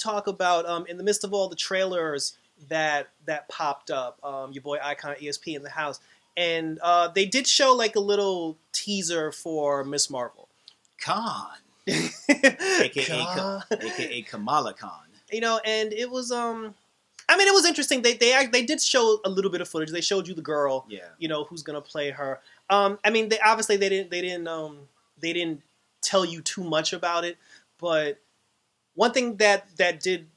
talk about in the midst of all the trailers that popped up. Your boy Icon ESP in the house, and they did show like a little teaser for Miss Marvel. Khan, aka Khan. aka Kamala Khan. And it was I mean, it was interesting. They did show a little bit of footage. They showed you the girl, Yeah. Who's gonna play her. I mean, they obviously they didn't tell you too much about it, but one thing that did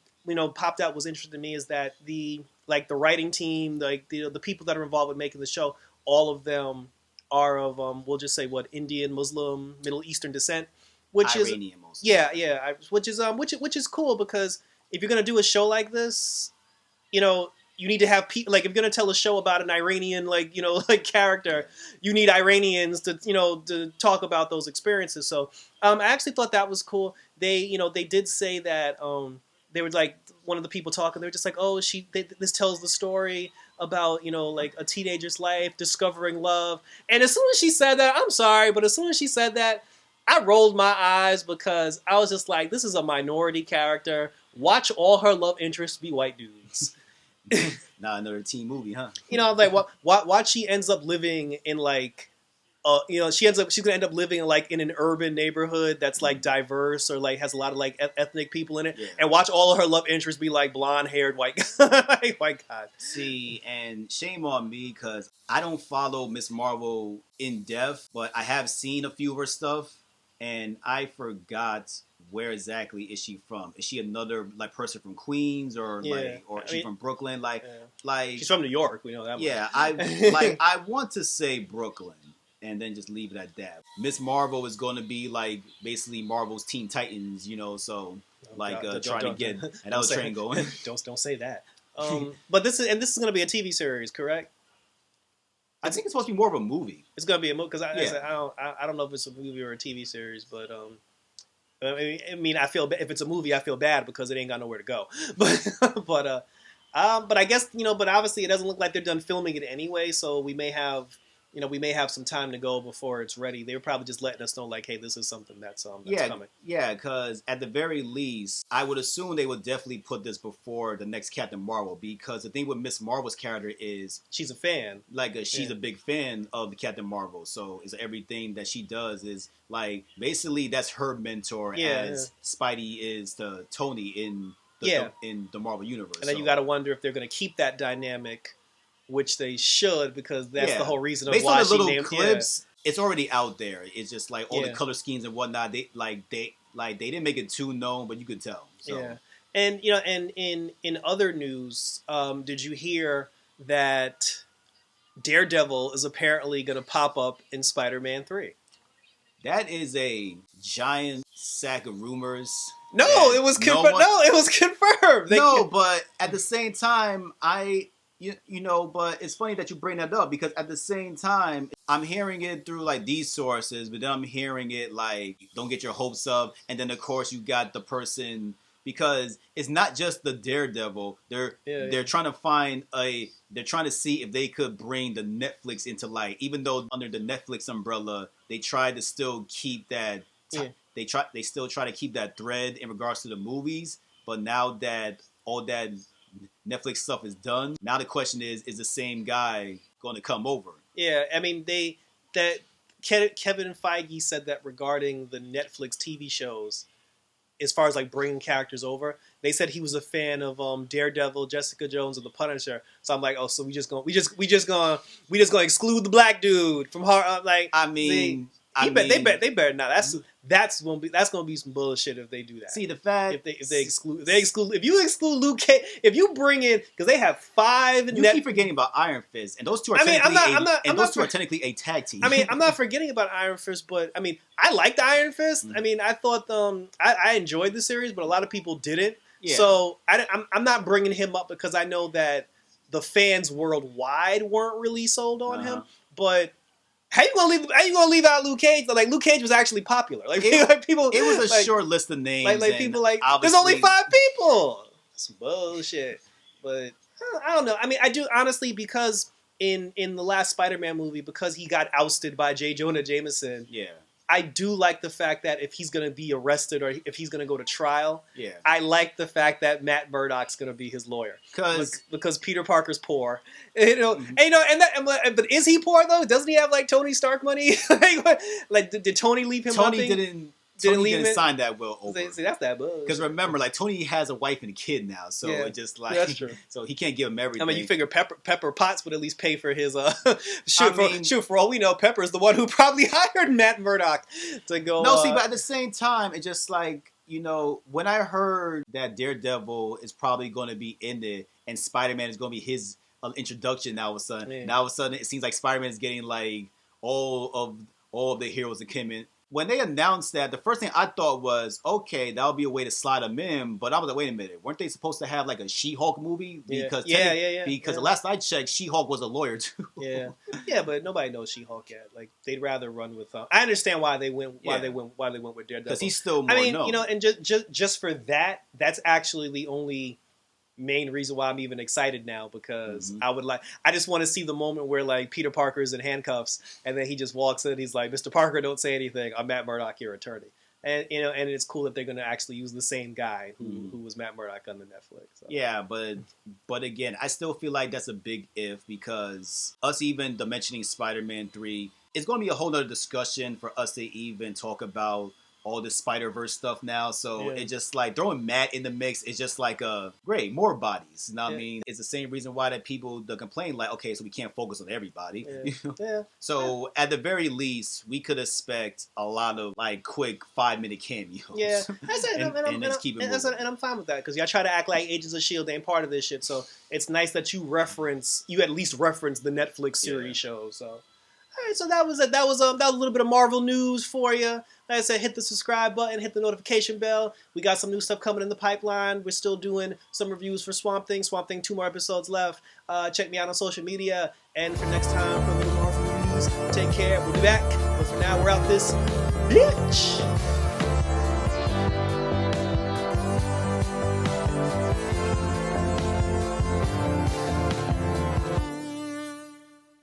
popped out was interesting to me is that the writing team, the people that are involved with making the show, all of them are of we'll just say Indian, Muslim, Middle Eastern descent, which Iranian is mostly. which is cool because if you're gonna do a show like this, you need to have people if you're gonna tell a show about an Iranian character, you need Iranians to to talk about those experiences. So I actually thought that was cool. They did say that they were one of the people talking. They were just like, oh, this tells the story about a teenager's life discovering love. And as soon as she said that, I'm sorry, but as soon as she said that, I rolled my eyes because I was just like, this is a minority character. Watch all her love interests be white dudes. Not another teen movie, huh? Watch she ends up living in she's gonna end up living in an urban neighborhood that's diverse or has a lot of ethnic people in it, and watch all of her love interests be blonde haired white guys. See, and shame on me because I don't follow Miss Marvel in depth, but I have seen a few of her stuff, and I forgot where exactly is she from? Is she another person from Queens or is she from Brooklyn? She's from New York. We know that. Yeah, I want to say Brooklyn and then just leave it at that. Miss Marvel is going to be basically Marvel's Teen Titans, so trying to get another train going. Don't say that. But this is going to be a TV series, correct? I think it's supposed to be more of a movie. It's going to be a movie because I don't know if it's a movie or a TV series, but I mean, I feel if it's a movie, I feel bad because it ain't got nowhere to go. But I guess but obviously it doesn't look like they're done filming it anyway. So we may have some time to go before it's ready. They were probably just letting us know hey, this is something that's coming. Yeah, because at the very least, I would assume they would definitely put this before the next Captain Marvel because the thing with Miss Marvel's character is she's a fan. She's a big fan of the Captain Marvel, so it's everything that she does is basically that's her mentor as Spidey is to Tony in the Marvel universe. And then you got to wonder if they're going to keep that dynamic, which they should, because that's the whole reason of why she named. Based on the little clips, it's already out there. It's just all the color schemes and whatnot. They didn't make it too known, but you could tell. So. Yeah, and and in other news, did you hear that Daredevil is apparently going to pop up in Spider-Man 3? That is a giant sack of rumors. No, it was confirmed. No, it was confirmed. But at the same time, but it's funny that you bring that up because at the same time, I'm hearing it through these sources, but then I'm hearing it don't get your hopes up, and then of course you got the person because it's not just the Daredevil. They're trying to find they're trying to see if they could bring the Netflix into light, even though under the Netflix umbrella they try to still keep that. They still try to keep that thread in regards to the movies, but now that all that Netflix stuff is done, now the question is the same guy going to come over? Yeah, I mean Kevin Feige said that regarding the Netflix TV shows, as far as bringing characters over, they said he was a fan of Daredevil, Jessica Jones, and the Punisher. So I'm so we just gonna exclude the black dude from her. They better not. That's gonna be some bullshit if they do that. See the fact if you exclude Luke Cage, if you bring in because they have 5. You keep forgetting about Iron Fist, and those two are technically a tag team. I mean, I'm not forgetting about Iron Fist, but I mean, I liked Iron Fist. Mm-hmm. I mean, I thought I enjoyed the series, but a lot of people didn't. Yeah. So I'm not bringing him up because I know that the fans worldwide weren't really sold on him, but. How you gonna leave out Luke Cage? Luke Cage was actually popular. People. It was a short list of names. People there's only 5 people. It's bullshit. But I don't know. I mean, I do honestly because in the last Spider-Man movie because he got ousted by J. Jonah Jameson. Yeah. I do like the fact that if he's gonna be arrested or if he's gonna go to trial, Yeah. I like the fact that Matt Murdock's gonna be his lawyer because Peter Parker's poor, Mhm. But is he poor though? Doesn't he have like Tony Stark money? Like, did Tony leave him? Tony nothing? didn't sign that will over. See, that's that buzz. Because remember, like Tony has a wife and a kid now, so Yeah. it just like That's true. so he can't give him everything. I mean, you figure Pepper Potts would at least pay for his for all we know, Pepper's the one who probably hired Matt Murdock to go. No, see, but at the same time, it's just like, when I heard that Daredevil is probably going to be in it and Spider-Man is going to be his introduction now all of a sudden. Yeah. Now all of a sudden it seems like Spider-Man is getting like all of the heroes that came in. When they announced that, the first thing I thought was, okay, that would be a way to slide them in. But I was like, wait a minute, weren't they supposed to have like a She-Hulk movie? Because Because the last I checked, She-Hulk was a lawyer too. Yeah, but nobody knows She-Hulk yet. Like they'd rather run with. I understand why they went with Daredevil because he's still more known. And just for that, that's actually the only main reason why I'm even excited now, because I just want to see the moment where like Peter Parker's in handcuffs and then he just walks in, he's like, Mr. Parker, don't say anything, I'm Matt Murdock, your attorney. And and it's cool that they're going to actually use the same guy who was Matt Murdock on the Netflix. So. Yeah, but again, I still feel like that's a big if, because us even mentioning Spider-Man 3, it's going to be a whole nother discussion for us to even talk about all the Spider-Verse stuff now. So it's just like throwing Matt in the mix is just like great, more bodies. You know what I mean? It's the same reason why that people complain like, okay, so we can't focus on everybody. So at the very least, we could expect a lot of like quick 5-minute cameos. Yeah, that's it. And I'm fine with that, because y'all try to act like Agents of S.H.I.E.L.D. ain't part of this shit. So it's nice that you at least reference the Netflix series show. So. All right, so that was it. That was a little bit of Marvel news for you. Like I said, hit the subscribe button, hit the notification bell. We got some new stuff coming in the pipeline. We're still doing some reviews for Swamp Thing. 2 more episodes left. Check me out on social media. And for next time, for a little Marvel news, take care. We'll be back. But for now, we're out this bitch.